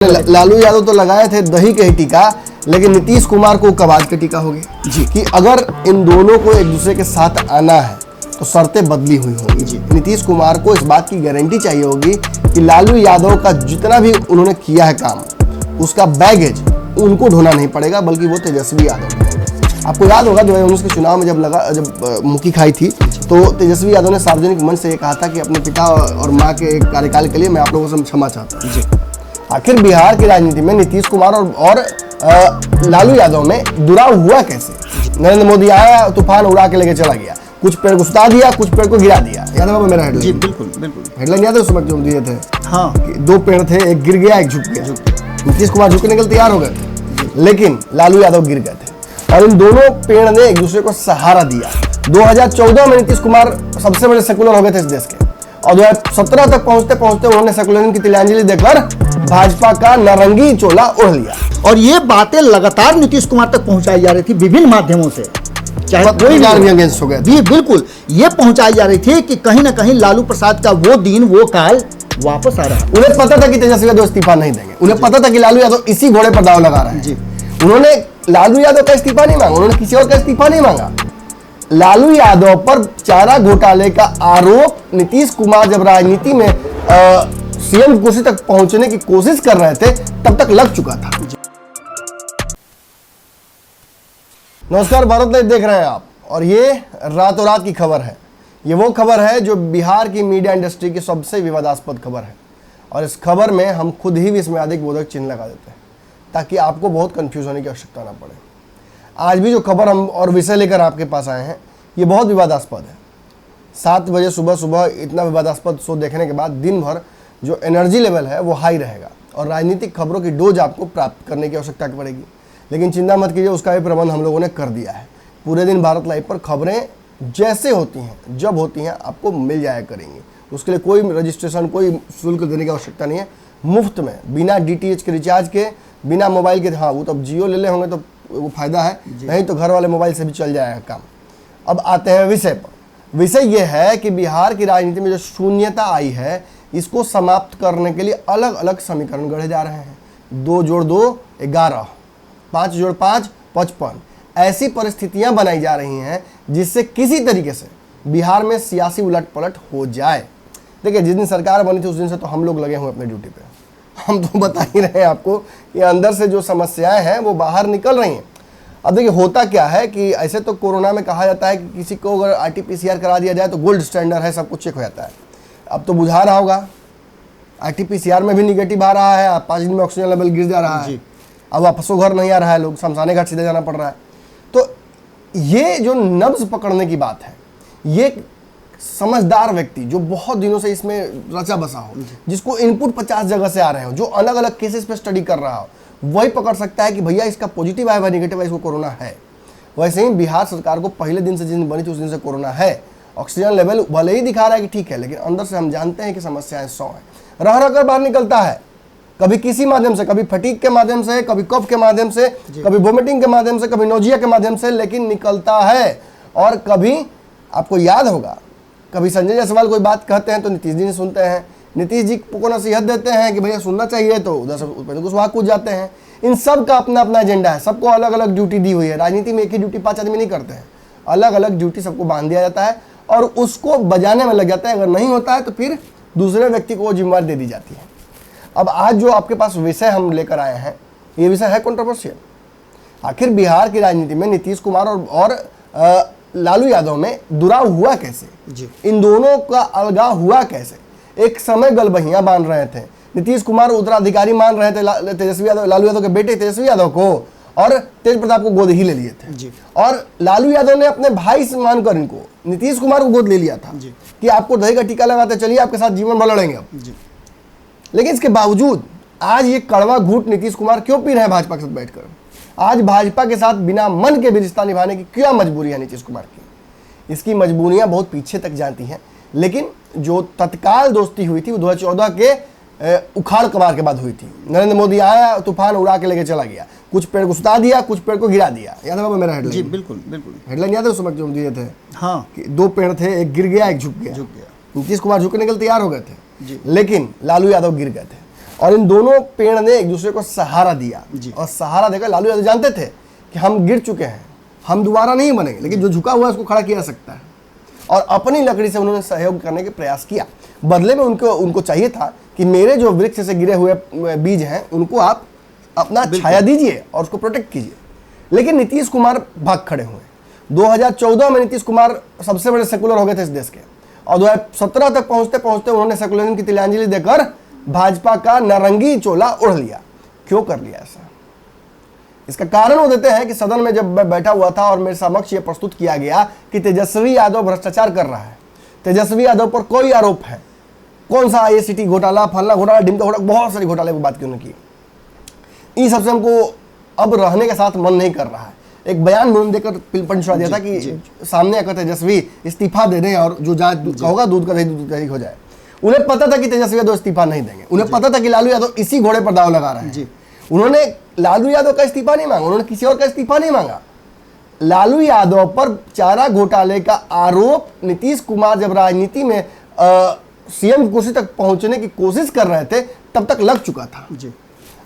लालू यादव तो लगाए थे दही के ही टीका, लेकिन नीतीश कुमार को कबाज के टीका हो गया जी कि अगर इन दोनों को एक दूसरे के साथ आना है तो शर्तें बदली हुई होंगी जी। नीतीश कुमार को इस बात की गारंटी चाहिए होगी कि लालू यादव का जितना भी उन्होंने किया है काम, उसका बैगेज उनको ढोना नहीं पड़ेगा, बल्कि वो तेजस्वी यादव। आपको याद होगा 2019 के चुनाव में जब मुक्की खाई थी तो तेजस्वी यादव ने सार्वजनिक मंच से ये कहा था कि अपने पिता और माँ के कार्यकाल के लिए मैं आप लोगों से क्षमा चाहता हूँ जी। आखिर बिहार की राजनीति में नीतीश कुमार और लालू यादव में दुराव हुआ कैसे? नरेंद्र मोदी आया, तूफान उड़ा के लेके चला गया, कुछ पेड़ को सुता दिया, कुछ पेड़ को गिरा दिया। याद है मेरा हेडलाइन? जी बिल्कुल बिल्कुल। हेडलाइन याद है उस वक्त जो दिए थे? हाँ, दो पेड़ थे, एक गिर गया, एक झुक गया। नीतीश कुमार झुकने के लिए तैयार हो गए थे, लेकिन लालू यादव गिर गए थे और इन दोनों पेड़ ने एक दूसरे को सहारा दिया। 2014 में नीतीश कुमार सबसे बड़े सेकुलर हो गए थे इस देश के, और 2017 तक पहुंचते पहुंचते उन्होंने सेकुलरिज्म की तिलांजलि देकर भाजपा का नारंगी चोला ओढ़ लिया। और ये बातें लगातार नीतीश कुमार तक पहुंचाई जा रही थी विभिन्न माध्यमों से, चाहे कोई भी अगेंस्ट हो गया जी बिल्कुल। ये पहुंचाई जा रही थी कि कहीं ना कहीं लालू प्रसाद का वो दिन वो काल वापस आ रहा है। उन्हें पता था कि तेजस्वी यादव इस्तीफा नहीं देंगे, उन्हें पता था कि लालू यादव इसी घोड़े पर दाव लगा रहे हैं जी। उन्होंने लालू यादव का इस्तीफा नहीं मांगा, उन्होंने किसी और का इस्तीफा नहीं मांगा। लालू यादव पर चारा घोटाले का आरोप नीतीश कुमार जब राजनीति में सीएम कुर्सी तक पहुंचने की कोशिश कर रहे थे तब तक लग चुका था। नमस्कार, भारत लाइव देख रहे हैं आप, और ये रातों रात की खबर है। ये वो खबर है जो बिहार की मीडिया इंडस्ट्री की सबसे विवादास्पद खबर है, और इस खबर में हम खुद ही विस्मयादिक बोधक चिन्ह लगा देते हैं ताकि आपको बहुत कंफ्यूज होने की आवश्यकता ना पड़े। आज भी जो खबर हम और विषय लेकर आपके पास आए हैं ये बहुत विवादास्पद है। 7 बजे सुबह इतना विवादास्पद शो देखने के बाद दिन भर जो एनर्जी लेवल है वो हाई रहेगा और राजनीतिक खबरों की डोज आपको प्राप्त करने की आवश्यकता पड़ेगी। लेकिन चिंता मत कीजिए, उसका भी प्रबंध हम लोगों ने कर दिया है। पूरे दिन भारत लाइव पर खबरें जैसे होती हैं, जब होती हैं, आपको मिल जाया करेंगी। उसके लिए कोई रजिस्ट्रेशन, कोई शुल्क देने की आवश्यकता नहीं है। मुफ्त में, बिना DTH के रिचार्ज के, बिना मोबाइल के। हाँ, वो तो अब जियो ले होंगे तो वो फायदा है, नहीं तो घर वाले मोबाइल से भी चल जाएगा काम। अब आते हैं विषय पर। विषय ये है कि बिहार की राजनीति में जो शून्यता आई है इसको समाप्त करने के लिए अलग अलग समीकरण गढ़े जा रहे हैं। 2 जोड़ 2 11, 5 जोड़ 5 55। ऐसी परिस्थितियां बनाई जा रही हैं जिससे किसी तरीके से बिहार में सियासी उलट पलट हो जाए। देखिए, जिस दिन सरकार बनी थी उस दिन से तो हम लोग लगे हुए अपने ड्यूटी पे। हम तो बता ही रहे हैं आपको कि अंदर से जो समस्याएं हैं वो बाहर निकल रही हैं। अब देखिए, होता क्या है कि ऐसे तो कोरोना में कहा जाता है कि किसी को अगर RT-PCR करा दिया जाए तो गोल्ड स्टैंडर्ड है, सब कुछ चेक हो जाता है। अब तो बुझा रहा होगा, RT-PCR में भी निगेटिव आ रहा है, 5 दिन में ऑक्सीजन लेवल गिर जा रहा है, अब वापसों घर नहीं आ रहा है, लोग शमशाने घाट सीधे जाना पड़ रहा है। तो ये जो नब्ज पकड़ने की बात है, ये समझदार व्यक्ति जो बहुत दिनों से इसमें रचा बसा हो, जिसको इनपुट 50 जगह से आ रहे हो, जो अलग अलग केसेस पे स्टडी कर रहा हो, वही पकड़ सकता है कि भैया इसका पॉजिटिव आया, निगेटिव है, इसको कोरोना है। वैसे ही बिहार सरकार को पहले दिन से जिस दिन बनी थी उस दिन से कोरोना है। ऑक्सीजन लेवल भले ही दिखा रहा है कि ठीक है, लेकिन अंदर से हम जानते हैं कि समस्याएं 100 हैं। रह कर बाहर निकलता है, कभी किसी माध्यम से, कभी फटीक के माध्यम से, कभी कफ के माध्यम से, कभी वोमिटिंग के माध्यम से, कभी नोजिया के माध्यम से, लेकिन निकलता है। और कभी आपको याद होगा, कभी संजय जायसवाल कोई बात कहते हैं तो नीतीश जी ने सुनते हैं, नीतीश जी को नसीहत देते हैं कि भैया सुनना चाहिए तो उधर से वहाँ कूद जाते हैं। इन सब का अपना अपना एजेंडा है, सबको अलग अलग ड्यूटी दी हुई है। राजनीति में एक ही ड्यूटी 5 आदमी नहीं करते हैं, अलग अलग ड्यूटी सबको बांध दिया जाता है और उसको बजाने में लग जाता है। अगर नहीं होता है तो फिर दूसरे व्यक्ति को जिम्मेदारी दे दी जाती है। अब आज जो आपके पास विषय हम लेकर आए हैं, ये विषय है कंट्रोवर्शियल। आखिर बिहार की राजनीति में नीतीश कुमार और लालू यादव में दुराव हुआ कैसे जी? इन दोनों का अलगाव हुआ कैसे? एक समय गलबहियां बांध रहे थे, नीतीश कुमार उत्तराधिकारी मान रहे थे तेजस्वी यादव, लालू यादव के बेटे तेजस्वी यादव को, और तेज प्रताप को गोद ही ले लिए थे जी। और लालू यादव ने अपने भाई से मानकर इनको नीतीश कुमार को गोद ले लिया था जी। कि आपको दही का टीका लगाते चलिए, आपके साथ जीवन भर लड़ेंगे अब जी। लेकिन इसके बावजूद आज ये कड़वा घूंट नीतीश कुमार क्यों पी रहे हैं भाजपा के साथ बैठकर? आज भाजपा के साथ बिना मन के भी रिश्ता निभाने की क्या मजबूरी है नीतीश कुमार की? इसकी मजबूरियां बहुत पीछे तक जाती हैं, लेकिन जो तत्काल दोस्ती हुई थी वो 2014 के उखाड़ कबाड़ के बाद हुई थी। नरेंद्र मोदी आया, तूफान उड़ा के लेके चला गया, कुछ पेड़ को सुता दिया, कुछ पेड़ को गिरा दिया। याद है मेरा हेडलाइन? जी बिल्कुल बिल्कुल। हेडलाइन याद है उस वक्त जो दिए थे? हाँ, कि 2 पेड़ थे, एक गिर गया, एक झुक गया। नीतीश कुमार झुकने के लिए तैयार हो गए थे, लेकिन लालू यादव गिर गए थे। और इन दोनों पेड़ ने एक दूसरे को सहारा दिया जी। और सहारा देकर लालू यादव जानते थे कि हम गिर चुके हैं, हम दोबारा नहीं बनेंगे, लेकिन जो झुका हुआ है उसको खड़ा किया जा सकता है। और अपनी लकड़ी से उन्होंने सहयोग करने के प्रयास किया। बदले में उनको चाहिए था कि मेरे जो वृक्ष से गिरे हुए बीज हैं उनको आप अपना छाया दीजिए और उसको प्रोटेक्ट कीजिए। लेकिन नीतीश कुमार भाग खड़े हुए। 2014 में नीतीश कुमार सबसे बड़े सेकुलर हो गए थे इस देश के, और 2017 तक पहुंचते पहुंचते उन्होंने सेकुलरिज्म की तिलांजलि देकर भाजपा का नारंगी चोला ओढ़ लिया। क्यों कर लिया ऐसा? इसका कारण वो देते हैं कि सदन में जब मैं बैठा हुआ था और मेरे समक्ष ये प्रस्तुत किया गया कि तेजस्वी यादव भ्रष्टाचार कर रहा है, तेजस्वी यादव पर कोई आरोप है, कौन सा ICT घोटाला, फलना घोटाला, ढिमका घोटाला, बहुत सारी घोटाले की बात की उन्होंने की। इन सबसे हमको अब रहने के साथ मन नहीं कर रहा है। एक बयान उन्होंने देकर पंचुआ दिया था कि सामने आकर तेजस्वी इस्तीफा दे दें और जो जांच होगा दूध का दही हो जाए। उन्हें पता था कि तेजस्वी यादव इस्तीफा नहीं देंगे, उन्हें पता था कि लालू यादव इसी घोड़े पर दाव लगा रहे हैं। उन्होंने लालू यादव का इस्तीफा नहीं मांगा, उन्होंने किसी और का इस्तीफा नहीं मांगा। लालू यादव पर चारा घोटाले का आरोप नीतीश कुमार जब राजनीति में CM की कुर्सी तक पहुंचने की कोशिश कर रहे थे तब तक लग चुका था जी।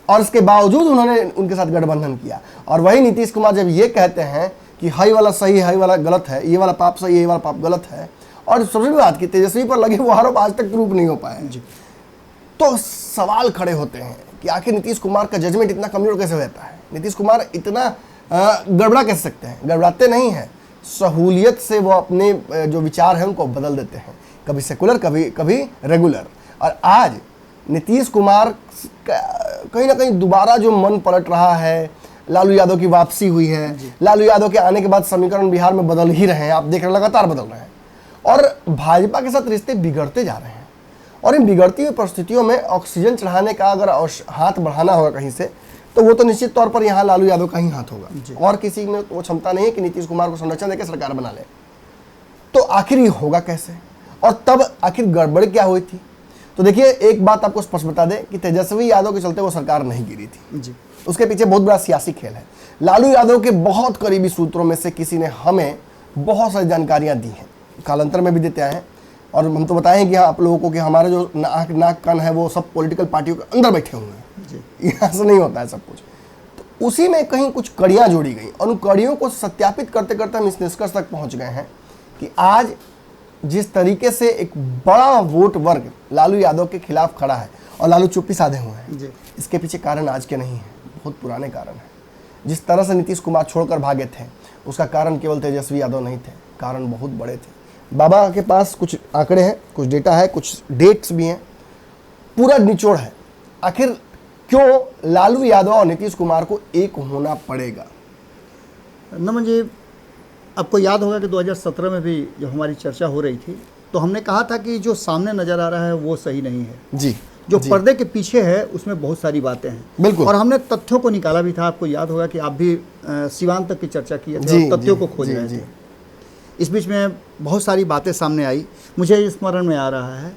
और इसके बावजूद उन्होंने उनके साथ गठबंधन किया। और वही नीतीश कुमार जब ये कहते हैं कि हाई वाला सही, हाई वाला गलत है, ये वाला पाप सही है, ये वाला पाप गलत है, और सबसे बड़ी बात कि तेजस्वी पर लगे वो आरोप आज तक प्रूफ नहीं हो पाए जी, तो सवाल खड़े होते हैं कि आखिर नीतीश कुमार का जजमेंट इतना कमजोर कैसे रहता है? नीतीश कुमार इतना गड़बड़ा कैसे सकते हैं? गड़बड़ाते नहीं हैं, सहूलियत से वो अपने जो विचार हैं उनको बदल देते हैं, कभी सेकुलर कभी रेगुलर। और आज नीतीश कुमार कहीं ना कहीं दोबारा जो मन पलट रहा है, लालू यादव की वापसी हुई है, लालू यादव के आने के बाद समीकरण बिहार में बदल ही रहे हैं, आप देख रहे हैं लगातार बदल रहे हैं, और भाजपा के साथ रिश्ते बिगड़ते जा रहे हैं। और इन बिगड़ती हुई परिस्थितियों में ऑक्सीजन चढ़ाने का अगर हाथ बढ़ाना होगा कहीं से, तो वो तो निश्चित तौर पर यहाँ लालू यादव का ही हाथ होगा, और किसी में वो क्षमता नहीं है कि नीतीश कुमार को संरक्षण देकर सरकार बना ले। तो आखिर ये होगा कैसे, और तब आखिर गड़बड़ क्या हुई थी? तो देखिए, एक बात आपको स्पष्ट बता दें कि तेजस्वी यादव के चलते वो सरकार नहीं गिरी थी जी। उसके पीछे बहुत बड़ा सियासी खेल है। लालू यादव के बहुत करीबी सूत्रों में से किसी ने हमें बहुत सारी जानकारियां दी हैं, कालांतर में भी देते आए हैं, और हम तो बताएं कि आप लोगों को कि हमारे जो नाक कान है वो सब पॉलिटिकल पार्टियों के अंदर बैठे हुए हैं, यहाँ से नहीं होता है सब कुछ। तो उसी में कहीं कुछ कड़ियाँ जोड़ी गई, और उन कड़ियों को सत्यापित करते करते हम इस निष्कर्ष तक पहुँच गए हैं कि आज जिस तरीके से एक बड़ा वोट वर्ग लालू यादव के खिलाफ खड़ा है और लालू चुप्पी साधे हुए हैं, इसके पीछे कारण आज के नहीं है, बहुत पुराने कारण हैं। जिस तरह से नीतीश कुमार छोड़कर भागे थे उसका कारण केवल तेजस्वी यादव नहीं थे, कारण बहुत बड़े थे। बाबा के पास कुछ आंकड़े हैं, कुछ डेटा है, कुछ डेट्स भी हैं, पूरा निचोड़ है। आखिर क्यों लालू यादव और नीतीश कुमार को एक होना पड़ेगा? नमन जी, आपको याद होगा कि 2017 में भी जब हमारी चर्चा हो रही थी तो हमने कहा था कि जो सामने नज़र आ रहा है वो सही नहीं है जी, जो पर्दे के पीछे है उसमें बहुत सारी बातें हैं। बिल्कुल। और हमने तथ्यों को निकाला भी था। आपको याद होगा कि आप भी सिवान तक की चर्चा की थी और तथ्यों को खोज रहे थे। इस बीच में बहुत सारी बातें सामने आई। मुझे स्मरण में आ रहा है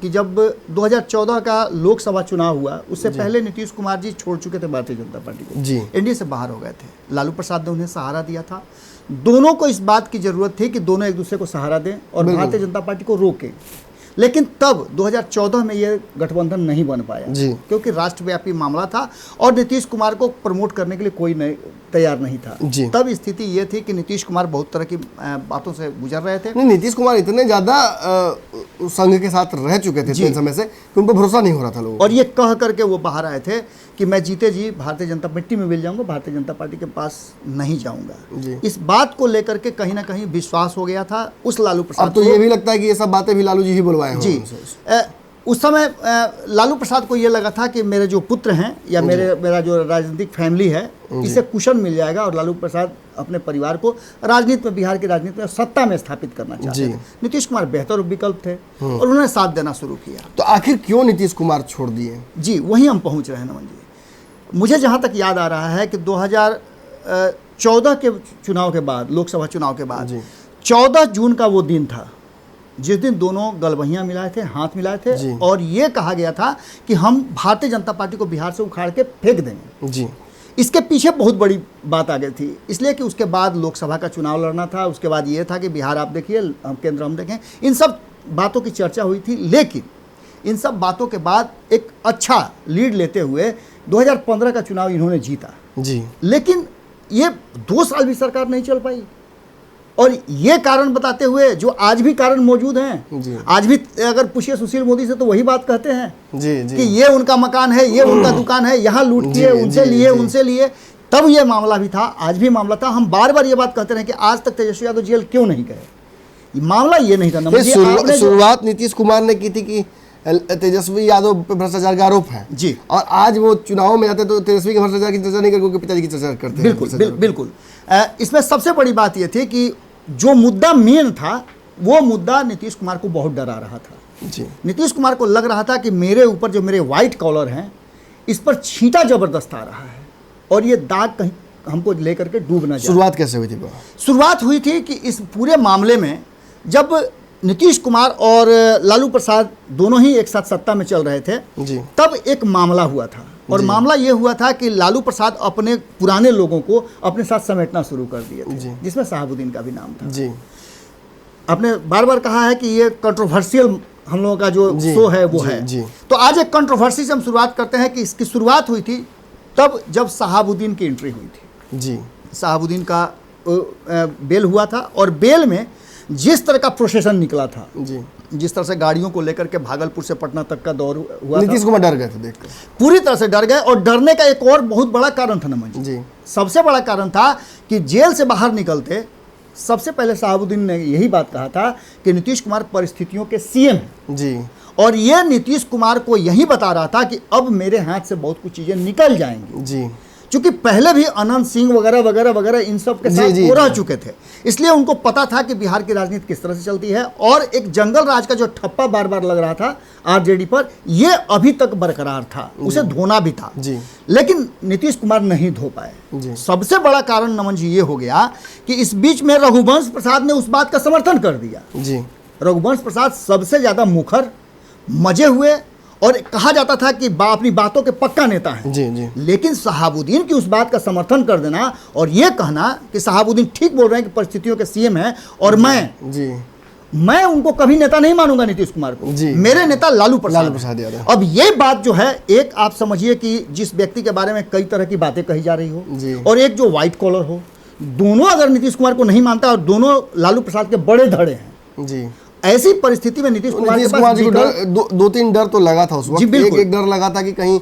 कि जब 2014 का लोकसभा चुनाव हुआ उससे पहले नीतीश कुमार जी छोड़ चुके थे भारतीय जनता पार्टी को, एनडीए से बाहर हो गए थे। लालू प्रसाद ने उन्हें सहारा दिया था। दोनों को इस बात की जरूरत थी कि दोनों एक दूसरे को सहारा दें और भारतीय जनता पार्टी को रोकें, लेकिन तब 2014 में ये गठबंधन नहीं बन पाया क्योंकि राष्ट्रव्यापी मामला था और नीतीश कुमार को प्रमोट करने के लिए कोई तैयार नहीं था। तब स्थिति ये थी कि नीतीश कुमार बहुत तरह की बातों से गुजर रहे थे। नहीं, नीतीश कुमार इतने ज़्यादा संघ के साथ रह चुके थे इतने समय से कि उन पर भरोसा नहीं हो रहा था लोगों को। और ये कह करके वो बाहर आए थे कि मैं जीते जी भारतीय जनता मिट्टी में मिल जाऊंगा, भारतीय जनता पार्टी के पास नहीं जाऊंगा। इस बात को लेकर के कहीं ना कहीं विश्वास हो गया था उस लालू प्रसाद। अब तो ये भी लगता है कि ये सब बातें भी लालू जी ही बुलवाए जी। उस समय लालू प्रसाद को ये लगा था कि मेरे जो पुत्र हैं या मेरा जो राजनीतिक फैमिली है इसे कुशन मिल जाएगा और लालू प्रसाद अपने परिवार को राजनीति में, बिहार की राजनीति में सत्ता में स्थापित करना चाहते थे। नीतीश कुमार बेहतर विकल्प थे और उन्होंने साथ देना शुरू किया। तो आखिर क्यों नीतीश कुमार छोड़ दिए? जी, वहीं हम पहुंच रहे हैं नमन जी। मुझे जहां तक याद आ रहा है कि 2014 के चुनाव के बाद, लोकसभा चुनाव के बाद 14 जून का वो दिन था जिस दिन दोनों गलबहियां मिलाए थे, हाथ मिलाए थे और ये कहा गया था कि हम भारतीय जनता पार्टी को बिहार से उखाड़ के फेंक देंगे जी। इसके पीछे बहुत बड़ी बात आ गई थी, इसलिए कि उसके बाद लोकसभा का चुनाव लड़ना था। उसके बाद ये था कि बिहार आप देखिए, केंद्र हम देखें, इन सब बातों की चर्चा हुई थी। लेकिन इन सब बातों के बाद एक अच्छा लीड लेते हुए 2015 का चुनाव इन्होंने जीता जी। लेकिन ये 2 साल भी सरकार नहीं चल पाई। और ये कारण बताते हुए जो आज भी कारण मौजूद हैं जी। आज भी अगर पूछिए सुशील मोदी से तो वही बात कहते हैं जी जी कि ये उनका मकान है, ये उनका दुकान है, यहाँ लूट किए, उनसे लिए, उनसे लिए। तब ये मामला भी था, आज भी मामला था। हम बार बार ये बात कहते रहे कि आज तक तेजस्वी यादव जेल क्यों नहीं गए। मामला ये नहीं था। शुरुआत नीतीश कुमार ने की थी कि तेजस्वी यादव पे भ्रष्टाचार का आरोप है जी, और आज वो चुनाव में जाते तो तेजस्वी के भ्रष्टाचार की चर्चा नहीं करते, उनके पिताजी की चर्चा करते हैं। बिल्कुल बिल्कुल। इसमें सबसे बड़ी बात ये थी कि जो मुद्दा मेन था वो मुद्दा नीतीश कुमार को बहुत डरा रहा था जी। नीतीश कुमार को लग रहा था कि मेरे ऊपर जो मेरे व्हाइट कॉलर हैं इस पर छींटा जबरदस्त आ रहा है और ये दाग कहीं हमको लेकर के डूब ना जाए। शुरुआत कैसे हुई थी? शुरुआत हुई थी कि इस पूरे मामले में जब नीतीश कुमार और लालू प्रसाद दोनों ही एक साथ सत्ता में चल रहे थे जी। तब एक मामला हुआ था और मामला ये हुआ था कि लालू प्रसाद अपने पुराने लोगों को अपने साथ समेटना शुरू कर दिए थे, जिसमें शहाबुद्दीन का भी नाम था जी। आपने बार बार कहा है कि ये कंट्रोवर्शियल हम लोगों का जो शो है वो है जी। तो आज एक कंट्रोवर्सी से हम शुरुआत करते हैं कि इसकी शुरुआत हुई थी तब जब शहाबुद्दीन की एंट्री हुई थी जी। शहाबुद्दीन का बेल हुआ था और बेल में जिस तरह का प्रोसेसन निकला था जी, जिस तरह से गाड़ियों को लेकर के भागलपुर से पटना तक का दौर हुआ, नीतीश कुमार डर गए थे देखकर, पूरी तरह से डर गए। और डरने का एक और बहुत बड़ा कारण था नमन जी, सबसे बड़ा कारण था कि जेल से बाहर निकलते सबसे पहले शहाबुद्दीन ने यही बात कहा था कि नीतीश कुमार परिस्थितियों के सीएम हैं जी। और ये नीतीश कुमार को यही बता रहा था कि अब मेरे हाथ से बहुत कुछ चीजें निकल जाएंगी जी, क्योंकि पहले भी अनंत सिंह वगैरह वगैरह वगैरह इन सब के साथ वो रह चुके थे, इसलिए उनको पता था कि बिहार की राजनीति किस तरह से चलती है। और एक जंगल राज का जो ठप्पा बार बार लग रहा था आरजेडी पर, ये अभी तक बरकरार था, उसे धोना भी था जी। लेकिन नीतीश कुमार नहीं धो पाए। सबसे बड़ा कारण नमन जी ये हो गया कि इस बीच में रघुवंश प्रसाद ने उस बात का समर्थन कर दिया जी। रघुवंश प्रसाद सबसे ज्यादा मुखर, मजे हुए और कहा जाता था कि अपनी बातों के पक्का नेता है जी जी। लेकिन शहाबुद्दीन की उस बात का समर्थन कर देना और ये कहना कि शहाबुद्दीन ठीक बोल रहे हैं कि परिस्थितियों के सीएम हैं और मैं उनको कभी नेता नहीं मानूंगा नीतीश कुमार को, मेरे नेता लालू प्रसाद यादव। अब ये बात जो है, एक आप समझिए कि जिस व्यक्ति के बारे में कई तरह की बातें कही जा रही हो और एक जो व्हाइट कॉलर हो, दोनों अगर नीतीश कुमार को नहीं मानता और दोनों लालू प्रसाद के बड़े धड़े हैं जी, ऐसी परिस्थिति में नीतीश कुमार के पास दो तीन डर तो लगा था उस वक्त। एक डर लगा था कि कहीं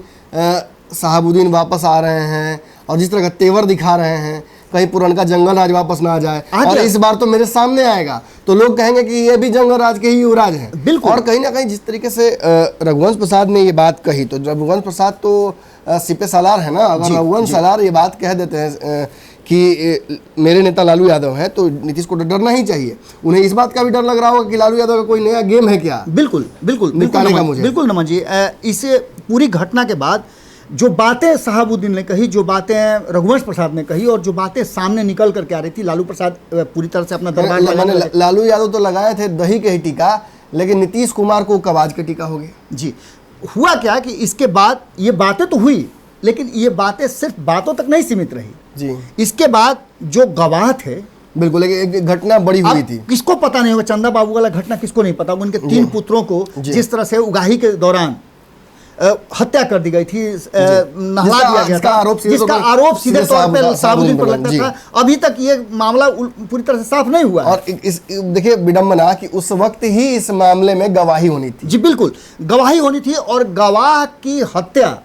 शहाबुद्दीन वापस आ रहे हैं और जिस तरह का तेवर दिखा रहे हैं कहीं पुराना जंगल राज वापस ना आ जाए, और इस बार तो मेरे सामने आएगा तो लोग कहेंगे कि ये भी जंगल राज के ही युवराज हैं। बिल्कुल। और कहीं ना कहीं जिस तरीके से रघुवंश प्रसाद ने ये बात कही, तो रघुवंश प्रसाद तो सिपे सालार है ना, अगर रघुवंश सालार ये बात कह देते हैं कि मेरे नेता लालू यादव है तो नीतीश को डरना ही चाहिए। उन्हें इस बात का भी डर लग रहा होगा कि लालू यादव का कोई नया गेम है क्या। बिल्कुल बिल्कुल बिल्कुल नमन जी, इस पूरी घटना के बाद जो बातें शहाबुद्दीन ने कही, जो बातें रघुवंश प्रसाद ने कही और जो बातें सामने निकल करके आ रही थी, लालू प्रसाद पूरी तरह से अपना दरबार लालू यादव तो लगाए थे दही के ही टीका, लेकिन नीतीश कुमार को कबाज के टीका हो गया जी। हुआ क्या कि इसके बाद ये बातें तो हुई, लेकिन ये बातें सिर्फ बातों तक नहीं सीमित रही जी। इसके बाद जो गवाह थे, बिल्कुल एक घटना बड़ी हुई थी, किसको पता नहीं होगा, चंदा बाबू वाला घटना किसको नहीं पता, उनके 3 पुत्रों को जिस तरह से उगाही के दौरान हत्या कर दी गई थी, नहला दिया गया था, जिसका आरोप सीधे तौर पर शहाबुद्दीन पर लगता था। अभी तक ये मामला पूरी तरह से साफ नहीं हुआ। और देखिए विडंबना कि उस वक्त ही इस मामले में गवाही होनी थी जी, बिल्कुल गवाही होनी थी और गवाह की हत्या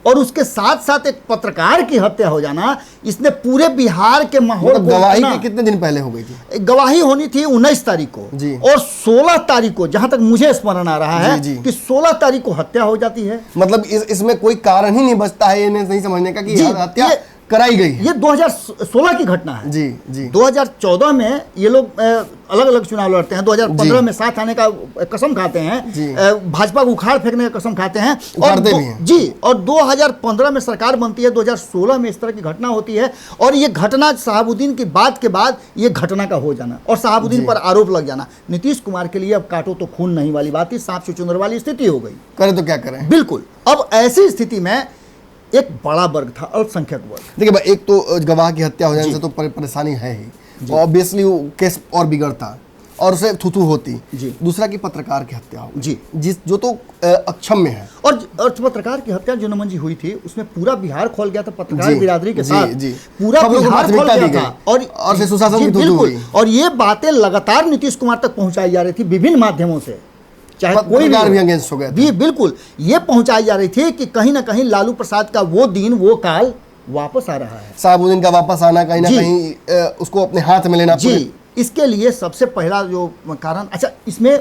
और उसके साथ साथ एक पत्रकार की हत्या हो जाना, इसने पूरे बिहार के माहौल को, गवाही के कितने दिन पहले हो गई थी? गवाही होनी थी 19 तारीख को जी। और 16 तारीख को, जहां तक मुझे स्मरण आ रहा है जी। कि 16 तारीख को हत्या हो जाती है। मतलब इसमें कोई कारण ही नहीं बचता है ये नहीं समझने का कि हत्या कराई गई। ये 2016 की घटना है जी जी। 2014 में ये लोग अलग अलग चुनाव लड़ते हैं, 2015 में साथ आने का कसम खाते हैं, भाजपा को उखाड़ फेंकने का कसम खाते हैं और जी, और 2015 में सरकार बनती है, 2016 में इस तरह की घटना होती है। और ये घटना शहाबुद्दीन की बात के बाद ये घटना का हो जाना और शहाबुद्दीन पर आरोप लग जाना, नीतीश कुमार के लिए अब काटो तो खून नहीं वाली बात थी, सांप चुचुंदर वाली स्थिति हो गई। करें तो क्या करें। बिल्कुल। अब ऐसी स्थिति में एक बड़ा वर्ग था, अल्पसंख्यक वर्ग। देखिए भाई, एक तो गवाह की हत्या हो जाने से तो परेशानी है ही, ऑब्वियसली केस और बिगड़ता। और उसे थुथु होती जी। दूसरा की पत्रकार की हत्या हो जी। जो तो अक्षम्य है। और पत्रकार की हत्या जो नमन जी हुई थी उसमें पूरा बिहार खोल गया था पत्रकार जी, बिरादरी के जी, साथ जी। पूरा खबरों को बिहार खोल प्राथमिकता गया दी था। गई। और फिर सुशासन जी, की थुथु बिल्कुल। हुई। और ये बातें लगातार नीतीश कुमार तक पहुंचाई जा रही थी विभिन्न माध्यमों से, चाहे कोई पत्रकार भी अगेंस्ट हो गए थे। भी बिल्कुल ये पहुंचाई जा रही थी कि कहीं ना कहीं लालू प्रसाद का वो दिन वो काल वापस आ रहा है। शहाबुद्दीन का वापस आना कहीं ना जी। कहीं उसको अपने हाथ में लेना जी, इसके लिए सबसे पहला जो कारण, अच्छा इसमें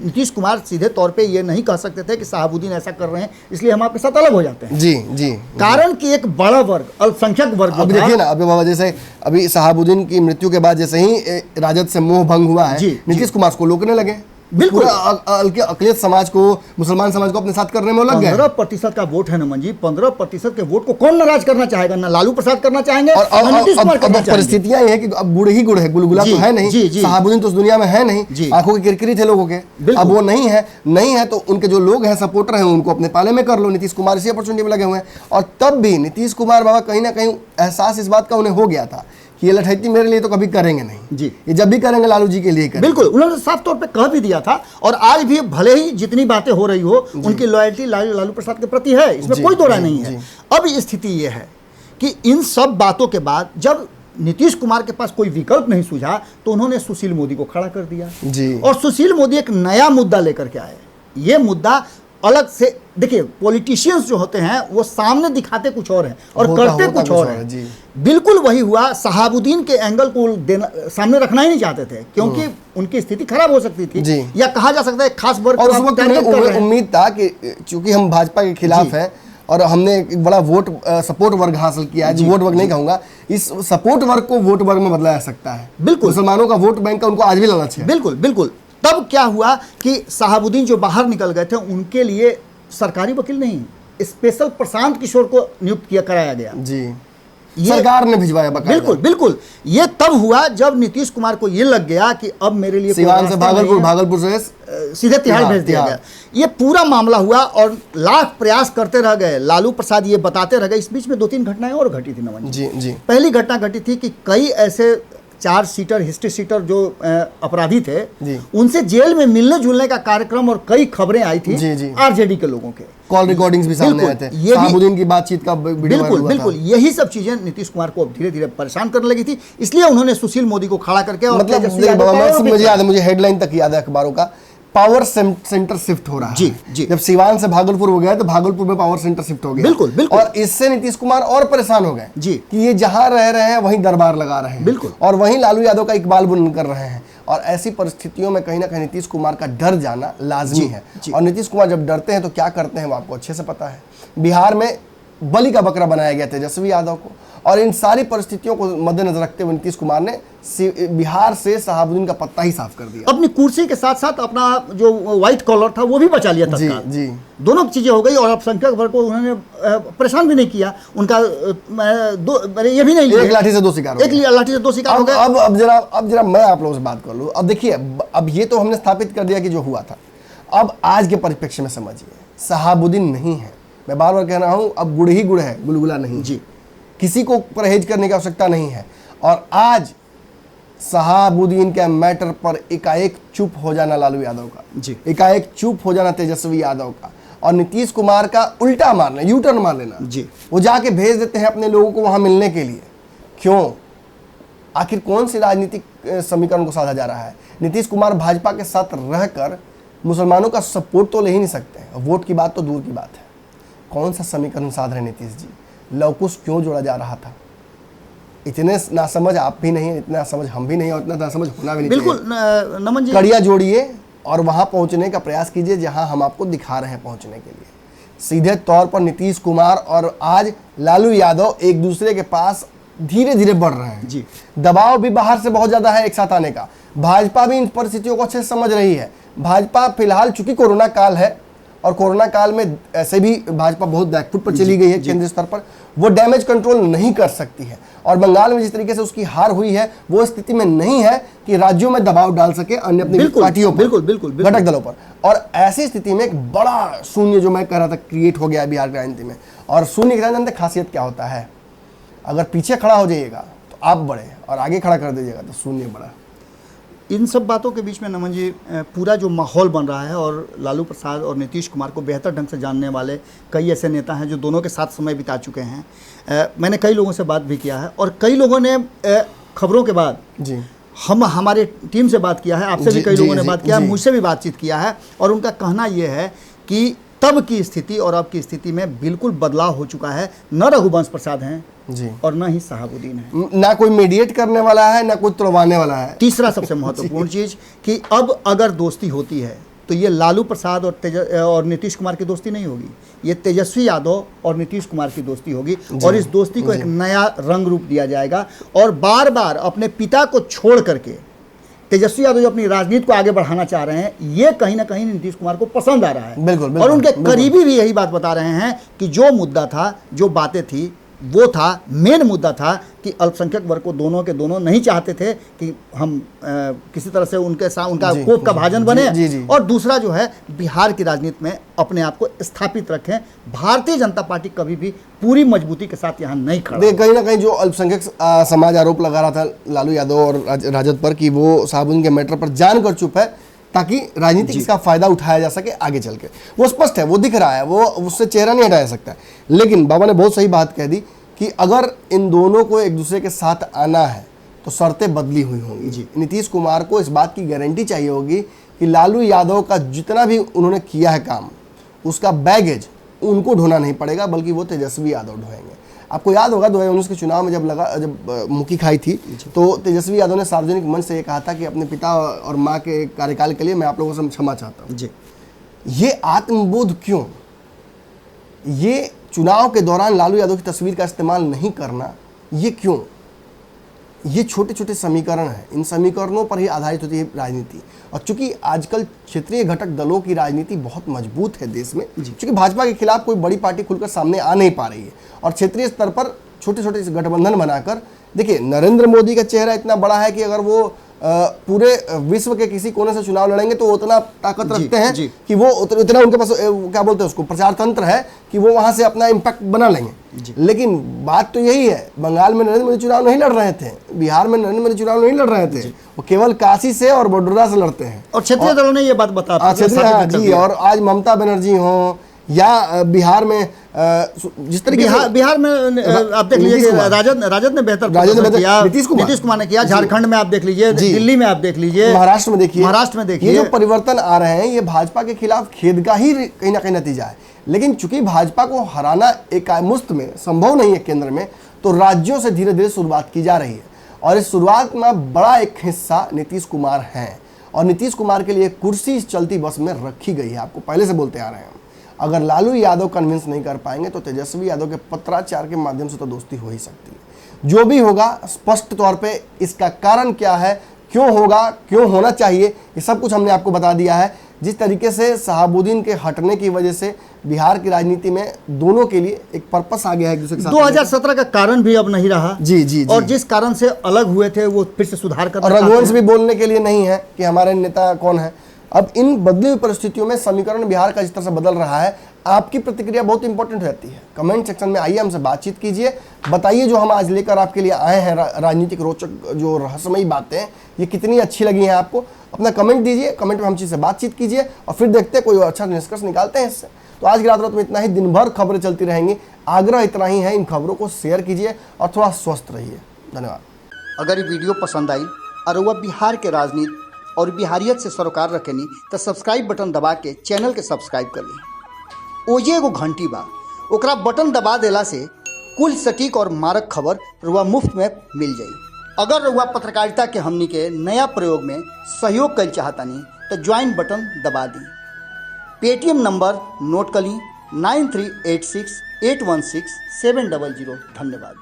नीतीश कुमार सीधे तौर पे ये नहीं कह सकते थे कि शहाबुद्दीन ऐसा कर रहे हैं इसलिए हम आपके साथ अलग हो जाते हैं। जी जी। कारण कि एक बड़ा वर्ग, अल्पसंख्यक वर्ग जो अब था, देखिए ना, अभी बाबा जैसे अभी शहाबुद्दीन की मृत्यु के बाद जैसे ही राजद से मोह भंग हुआ है, जी, नीतीश कुमार को रोकने लगे। बिल्कुल। अकलियत समाज को, मुसलमान समाज को अपने साथ करने में वो लग गए। 15% का वोट है नमन जी, 15% के वोट को कौन नाराज करना चाहेगा? ना लालू प्रसाद करना चाहेंगे और ना नीतीश कुमार करना चाहेंगे। परिस्थितियां ये है कि अब गुड़ ही गुड़ है, गुलगुला जी, तो है नहीं। जी, जी। शहाबुद्दीन तो उस दुनिया में है जी। नहीं, आंखों की किरकिरी थे लोगों के। बिल्कुल। अब वो नहीं है तो उनके जो लोग हैं, सपोर्टर हैं, उनको अपने पाले में कर लो। नीतीश कुमार इसी अपॉर्चुनिटी में लगे हुए हैं। और तब भी नीतीश कुमार बाबा कहीं ना कहीं एहसास इस बात का उन्हें हो गया था कि ये लठैती मेरे लिए तो कभी करेंगे नहीं जी। ये जब भी करेंगे लालू जी के लिए करेंगे। बिल्कुल, उन्होंने साफ तौर पे कह भी दिया था। और आज भी भले ही जितनी बातें हो रही हो, उनकी लॉयल्टी लालू प्रसाद के प्रति है, इसमें कोई दो राय नहीं है। अब स्थिति ये है कि इन सब बातों के बाद जब नीतीश कुमार के पास कोई विकल्प नहीं सूझा तो उन्होंने सुशील मोदी को खड़ा कर दिया जी। और सुशील मोदी एक नया मुद्दा लेकर के आए। ये मुद्दा अलग से, देखिए पॉलिटिशियंस जो होते हैं वो सामने दिखाते कुछ और हैं और करते कुछ और हैं। जी। बिल्कुल वही हुआ। शहाबुद्दीन के एंगल को देना सामने रखना ही नहीं चाहते थे क्योंकि उनकी स्थिति खराब हो सकती थी जी। या कहा जा सकता है खास वर्ग और को उस आप वक्त टारगेट कर रहे हैं। उम्मीद था कि चूंकि हम भाजपा के खिलाफ हैं और हमने एक बड़ा वोट सपोर्ट वर्ग हासिल किया है, जो वोट वर्ग नहीं कहूंगा, इस सपोर्ट वर्ग को वोट वर्ग में बदला जा सकता है। बिल्कुल। मुसलमानों का वोट बैंक का उनको आज भी लालच है। बिल्कुल बिल्कुल। तब क्या हुआ कि शहाबुद्दीन जो बाहर निकल गए थे उनके लिए सरकारी वकील नहीं, स्पेशल प्रशांत किशोर को नियुक्त कराया गया। जी। सरकार ने भिजवाया बकायदा। बिल्कुल बिल्कुल। ये तब हुआ जब नीतीश कुमार को ये लग गया कि अब मेरे लिए सिवान से भागलपुर, भागलपुर से सीधे तिहाड़ भेज दिया गया। ये पूरा मामला हुआ और लाख प्रयास करते रह गए। लालू प्रसाद ये बताते रह गए। इस बीच में 2-3 घटनाएं और घटी थी नमन जी जी। पहली घटना घटी थी कि कई ऐसे 4 सीटर हिस्ट्री सीटर जो अपराधी थे जी। उनसे जेल में मिलने जुलने का कार्यक्रम और कई खबरें आई थी जी, जी। आरजेडी के लोगों के। कॉल रिकॉर्डिंग्स भी सामने आए थे, शहाबुद्दीन की बातचीत का वीडियो वायरल बिल्कुल हुआ बिल्कुल। यही सब चीजें नीतीश कुमार को अब धीरे धीरे परेशान करने लगी थी, इसलिए उन्होंने सुशील मोदी को खड़ा करके और मतलब तेजस्वी यादव को मुझे याद है, मुझे हेडलाइन तक याद है अखबारों का, पावर सेंटर शिफ्ट हो रहा है। जी, जी। जब सिवान से भागलपुर हो गया तो भागलपुर में पावर सेंटर शिफ्ट हो गया। बिल्कुल, बिल्कुल। और इससे नीतीश कुमार और परेशान हो गए जी। कि ये जहां रह रहे हैं वहीं दरबार लगा रहे हैं। बिल्कुल। और वहीं लालू यादव का इकबाल बुलंद कर रहे हैं। और ऐसी परिस्थितियों में कहीं ना कहीं नीतीश कुमार का डर जाना लाजमी है। और नीतीश कुमार जब डरते हैं तो क्या करते हैं वो आपको अच्छे से पता है। बिहार में बलि का बकरा बनाया गया तेजस्वी यादव को, और इन सारी परिस्थितियों को मद्देनजर रखते हुए नीतीश कुमार ने बिहार से शहाबुद्दीन का पत्ता ही साफ कर दिया। अपनी कुर्सी के साथ साथ अपना जो व्हाइट कॉलर था वो भी बचा लिया जी तत्काल। जी। दोनों चीजें हो गई और अल्पसंख्यक वर्ग को उन्होंने परेशान भी नहीं किया। उनका ये भी नहीं, एक लाठी से 2 शिकार हो गए। एक लाठी से 2 शिकार हो गए। अब जरा मैं आप लोगों से बात कर लूं। अब देखिए, अब ये तो हमने स्थापित कर दिया कि जो हुआ था। अब आज के परिप्रेक्ष्य में समझिए, शहाबुद्दीन नहीं है, मैं बार बार कह रहा हूं, अब गुड़ ही गुड़ है, गुलगुला नहीं। जी। किसी को परहेज करने की आवश्यकता नहीं है। और आज शहाबुद्दीन के मैटर पर एकाएक चुप हो जाना लालू यादव का, जी। एकाएक चुप हो जाना तेजस्वी यादव का, और नीतीश कुमार का उल्टा मारना, यू टर्न मार लेना। जी। वो जाके भेज देते हैं अपने लोगों को वहां मिलने के लिए। क्यों? आखिर कौन सी राजनीतिक समीकरण को साधा जा रहा है? नीतीश कुमार भाजपा के साथ रहकर मुसलमानों का सपोर्ट तो ले ही नहीं सकते, वोट की बात तो दूर की बात है। कौन सा समीकरण साध रहे नीतीश जी? लवकुश क्यों जोड़ा जा रहा था? इतने नासमझ आप भी नहीं, इतना समझ हम भी नहीं, और इतना नासमझ होना भी नहीं। बिल्कुल नमन जी, कड़िया जोड़िए और वहां पहुंचने का प्रयास कीजिए जहां हम आपको दिखा रहे हैं पहुंचने के लिए। सीधे तौर पर नीतीश कुमार और आज लालू यादव एक दूसरे के पास धीरे धीरे बढ़ रहे हैं। जी। दबाव भी बाहर से बहुत ज्यादा है एक साथ आने का। भाजपा भी इन परिस्थितियों को अच्छे से समझ रही है। भाजपा फिलहाल चूंकि कोरोना काल है, और कोरोना काल में ऐसे भी भाजपा बहुत बैकफुट पर चली गई है केंद्रीय स्तर पर, वो डैमेज कंट्रोल नहीं कर सकती है। और बंगाल में जिस तरीके से उसकी हार हुई है, वो स्थिति में नहीं है कि राज्यों में दबाव डाल सके अन्य अपनी पार्टियों पर, बिल्कुल घटक दलों पर। और ऐसी स्थिति में एक बड़ा शून्य, जो मैं कह रहा था, क्रिएट हो गया है बिहार की राजनीति में। और शून्य की जानते खासियत क्या होता है? अगर पीछे खड़ा हो जाइएगा तो आप बढ़े, और आगे खड़ा कर दीजिएगा तो शून्य बढ़ा। इन सब बातों के बीच में नमन जी, पूरा जो माहौल बन रहा है और लालू प्रसाद और नीतीश कुमार को बेहतर ढंग से जानने वाले कई ऐसे नेता हैं जो दोनों के साथ समय बिता चुके हैं। मैंने कई लोगों से बात भी किया है और कई लोगों ने खबरों के बाद जी हमारे टीम से बात किया है, आपसे भी कई लोगों ने बात किया है, मुझसे भी बातचीत किया है और उनका कहना यह है कि तब की स्थिति और अब की स्थिति में बिल्कुल बदलाव हो चुका है। न रघुवंश प्रसाद हैं जी और न ही शहाबुद्दीन है, ना कोई मीडिएट करने वाला है ना कोई तुड़वाने वाला है। तीसरा सबसे महत्वपूर्ण चीज कि अब अगर दोस्ती होती है तो ये लालू प्रसाद और नीतीश कुमार की दोस्ती नहीं होगी, ये तेजस्वी यादव और नीतीश कुमार की दोस्ती होगी और इस दोस्ती को एक नया रंग रूप दिया जाएगा। और बार बार अपने पिता को छोड़ करके तेजस्वी यादव जो अपनी राजनीति को आगे बढ़ाना चाह रहे हैं, ये कहीं ना कहीं नीतीश कुमार को पसंद आ रहा है। बिल्कुल, और उनके करीबी भी यही बात बता रहे हैं कि जो मुद्दा था, जो बातें थी, वो था मेन मुद्दा था कि अल्पसंख्यक वर्ग को दोनों के दोनों नहीं चाहते थे कि हम किसी तरह से उनके साथ उनका कोप का भाजन बने। जी। और दूसरा जो है बिहार की राजनीति में अपने आप को स्थापित रखें। भारतीय जनता पार्टी कभी भी पूरी मजबूती के साथ यहाँ नहीं खड़ा। कहीं ना कहीं जो अल्पसंख्यक समाज आरोप लगा रहा था लालू यादव और राजद पर कि वो साबुन के मैटर पर जानकर चुप है ताकि राजनीतिक इसका फायदा उठाया जा सके आगे चल के, वो स्पष्ट है, वो दिख रहा है, वो उससे चेहरा नहीं हटाया सकता। लेकिन बाबा ने बहुत सही बात कह दी कि अगर इन दोनों को एक दूसरे के साथ आना है तो शर्तें बदली हुई होंगी। नीतीश कुमार को इस बात की गारंटी चाहिए होगी कि लालू यादव का जितना भी उन्होंने किया है काम, उसका बैगेज उनको ढोना नहीं पड़ेगा, बल्कि वो तेजस्वी यादव ढोएंगे। आपको याद होगा 2019 के चुनाव में जब मुक्की खाई थी तो तेजस्वी यादव ने सार्वजनिक मंच से ये कहा था कि अपने पिता और माँ के कार्यकाल के लिए मैं आप लोगों से क्षमा चाहता हूँ जी। ये आत्मबोध क्यों? ये चुनाव के दौरान लालू यादव की तस्वीर का इस्तेमाल नहीं करना, ये क्यों? ये छोटे छोटे समीकरण हैं, इन समीकरणों पर ही आधारित होती है राजनीति। और चूंकि आजकल क्षेत्रीय घटक दलों की राजनीति बहुत मजबूत है देश में, क्योंकि भाजपा के खिलाफ कोई बड़ी पार्टी खुलकर सामने आ नहीं पा रही है और क्षेत्रीय स्तर पर छोटे छोटे गठबंधन बनाकर, देखिए नरेंद्र मोदी का चेहरा इतना बड़ा है कि अगर वो पूरे विश्व के किसी कोने से चुनाव लड़ेंगे तो उतना ताकत रखते हैं कि वो उतना उनके पास क्या बोलते हैं उसको, प्रचार तंत्र है कि वो वहां से अपना इम्पैक्ट बना लेंगे। लेकिन बात तो यही है, बंगाल में नरेंद्र मोदी चुनाव नहीं लड़ रहे थे, बिहार में नरेंद्र मोदी चुनाव नहीं लड़ रहे थे, वो केवल काशी से और बडोदरा से लड़ते हैं और क्षेत्रीय दलों ने ये बात बता जी। और आज ममता बनर्जी हो या बिहार में जिस तरीके बिहार में आप देख लीजिए राजद ने बेहतर किया, नीतीश कुमार ने किया, झारखंड में आप देख लीजिए, दिल्ली में आप देख लीजिए, महाराष्ट्र में देखिए, ये जो परिवर्तन आ रहे हैं ये भाजपा के खिलाफ खेद का ही कहीं ना कहीं नतीजा है। लेकिन चूंकि भाजपा को हराना एक मुश्त में संभव नहीं है केंद्र में, तो राज्यों से धीरे धीरे शुरुआत की जा रही है और इस शुरुआत में बड़ा एक हिस्सा नीतीश कुमार है और नीतीश कुमार के लिए कुर्सी इस चलती बस में रखी गई है। आपको पहले से बोलते आ रहे हैं, अगर लालू यादव कन्विंस नहीं कर पाएंगे तो तेजस्वी यादव के पत्राचार के माध्यम से तो दोस्ती हो ही सकती है। जो भी होगा स्पष्ट तौर पे इसका कारण क्या है, क्यों होगा, क्यों होना चाहिए, ये सब कुछ हमने आपको बता दिया है। जिस तरीके से शहाबुद्दीन के हटने की वजह से बिहार की राजनीति में दोनों के लिए एक पर्पस आ गया है एक दूसरे के साथ। 2017 का कारण भी अब नहीं रहा जी। और जिस कारण से अलग हुए थे वो फिर से सुधार कर, और रघुवंश भी बोलने के लिए नहीं है कि हमारे नेता कौन है। अब इन बदली हुई परिस्थितियों में समीकरण बिहार का जिस तरह से बदल रहा है, आपकी प्रतिक्रिया बहुत इंपॉर्टेंट रहती है। कमेंट सेक्शन में आइए, हमसे बातचीत कीजिए, बताइए जो हम आज लेकर आपके लिए आए हैं राजनीतिक रोचक जो रहस्यमयी बातें, ये कितनी अच्छी लगी हैं आपको। अपना कमेंट दीजिए, कमेंट में हम चीज़ से बातचीत कीजिए और फिर देखते हैं कोई अच्छा निष्कर्ष निकालते हैं इससे। तो आज की रात में इतना ही, दिन भर खबरें चलती रहेंगी। आग्रह इतना ही है, इन खबरों को शेयर कीजिए और थोड़ा स्वस्थ रहिए। धन्यवाद। अगर ये वीडियो पसंद आई और वह बिहार के राजनीति और बिहारियत से सरोकार रखेनी तो सब्सक्राइब बटन दबा के चैनल के सब्सक्राइब कर ली। ओजे एगो घंटी बा, ओकरा बटन दबा देला से कुल सटीक और मारक खबर रुआ मुफ्त में मिल जाई। अगर रुआ पत्रकारिता के हमनी के नया प्रयोग में सहयोग कर चाहतानी तो ज्वाइन बटन दबा दी। पेटीएम नंबर नोट कर ली 9386816700। धन्यवाद।